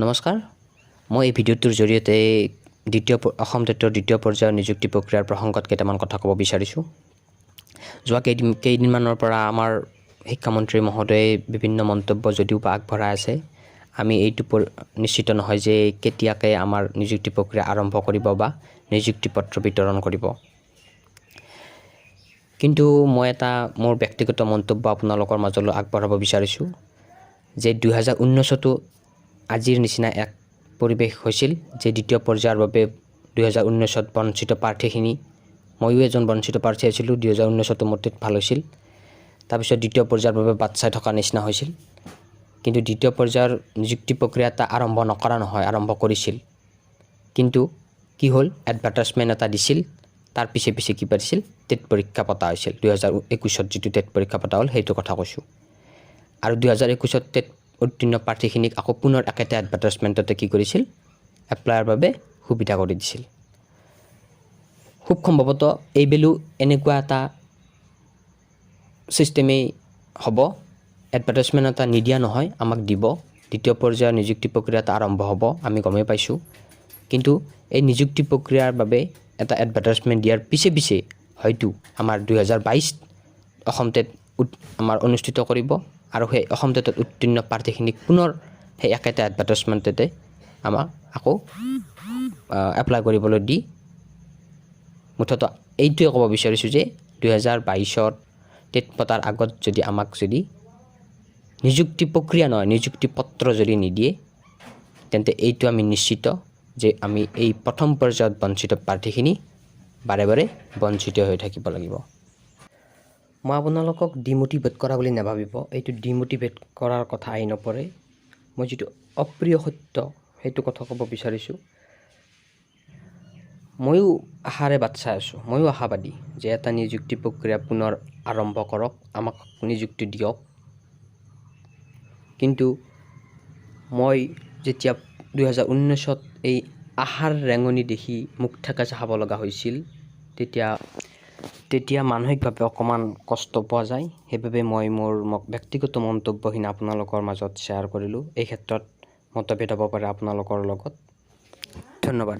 নমস্কাৰ মই এই ভিডিঅ'টোৰ জৰিয়তে অসম টেটৰ দ্বিতীয় পৰ্যায়ৰ নিযুক্তি প্ৰক্ৰিয়াৰ প্ৰসংগত কেইটামান কথা ক'ব বিচাৰিছোঁ। যোৱা কেইদিনমানৰ পৰা আমাৰ শিক্ষামন্ত্ৰী মহোদয়ে বিভিন্ন মন্তব্য যদিও আগবঢ়াই আছে, আমি এইটো নিশ্চিত নহয় যে কেতিয়াকৈ আমাৰ নিযুক্তি প্ৰক্ৰিয়া আৰম্ভ কৰিব বা নিযুক্তি পত্ৰ বিতৰণ কৰিব। কিন্তু মই এটা মোৰ ব্যক্তিগত মন্তব্য আপোনালোকৰ মাজলৈ আগবঢ়াব বিচাৰিছোঁ যে 2019তো আজিৰ নিচিনা এক পৰিৱেশ হৈছিল যে দ্বিতীয় পৰ্যায়ৰ বাবে 2019ত বঞ্চিত প্ৰাৰ্থীখিনি, ময়ো এজন বঞ্চিত প্ৰাৰ্থী আছিলোঁ। 2019তো মোৰ ভাল হৈছিল। তাৰপিছত দ্বিতীয় পৰ্যায়ৰ বাবে বাট চাই থকা নিচিনা হৈছিল। কিন্তু দ্বিতীয় পৰ্যায়ৰ নিযুক্তি প্ৰক্ৰিয়া এটা আৰম্ভ নকৰা নহয়, আৰম্ভ কৰিছিল। কিন্তু কি হ'ল, এডভাৰটাইজমেণ্ট এটা দিছিল, তাৰ পিছে কি পাতিছিল, টেট পৰীক্ষা পতা হৈছিল। 2021ত যিটো টেট পৰীক্ষা পতা হ'ল সেইটো কথা কৈছোঁ। আৰু 2021ত টেট উত্তীৰ্ণ প্ৰাৰ্থীখিনিক আকৌ পুনৰ একেটা এডভাৰটাইজমেণ্টতে কি কৰিছিল, এপ্লাইৰ বাবে সুবিধা কৰি দিছিল। খুব সম্ভৱতঃ এইবেলো এনেকুৱা এটা ছিষ্টেমেই হ'ব। এডভাৰটাইজমেণ্ট এটা নিদিয়া নহয়, আমাক দিব। দ্বিতীয় পৰ্যায়ৰ নিযুক্তি প্ৰক্ৰিয়া এটা আৰম্ভ হ'ব, আমি গমেই পাইছোঁ। কিন্তু এই নিযুক্তি প্ৰক্ৰিয়াৰ বাবে এটা এডভাৰটাইজমেণ্ট দিয়াৰ পিছে হয়তো আমাৰ 2022 অসম টেট আমাৰ অনুষ্ঠিত কৰিব আৰু সেই অসম টেটত উত্তীৰ্ণ প্ৰাৰ্থীখিনিক পুনৰ সেই একেটা এডভাৰটাইজমেণ্টতে আমাক আকৌ এপ্লাই কৰিবলৈ দি, মুঠতে এইটোৱে ক'ব বিচাৰিছোঁ যে 2022ত টেট পতাৰ আগত যদি আমাক নিযুক্তি প্ৰক্ৰিয়া নহয়, নিযুক্তি পত্ৰ যদি নিদিয়ে, তেন্তে এইটো আমি নিশ্চিত যে আমি এই প্ৰথম পৰ্যায়ত বঞ্চিত প্ৰাৰ্থীখিনি বাৰে বঞ্চিত হৈ থাকিব লাগিব। মই আপোনালোকক ডিমোটিভেট কৰা বুলি নাভাবিব। এইটো ডিমোটিভেট কৰাৰ কথা আহি নপৰে। মই যিটো অপ্ৰিয় সত্য সেইটো কথা ক'ব বিচাৰিছোঁ। ময়ো আশাৰে বাট চাই আছোঁ, ময়ো আশাবাদী যে এটা নিযুক্তি প্ৰক্ৰিয়া পুনৰ আৰম্ভ কৰক, আমাক নিযুক্তি দিয়ক। কিন্তু মই যেতিয়া 2019ত এই আশাৰ ৰেঙনি দেখি মুখ থেকেচা খাব লগা হৈছিল, তেতিয়া মানসিকভাৱে অকণমান কষ্ট পোৱা যায়। সেইবাবে মই মোৰ ব্যক্তিগত মন্তব্যখিনি আপোনালোকৰ মাজত শ্বেয়াৰ কৰিলোঁ। এই ক্ষেত্ৰত মতভেদ হ'ব পাৰে আপোনালোকৰ লগত। ধন্যবাদ।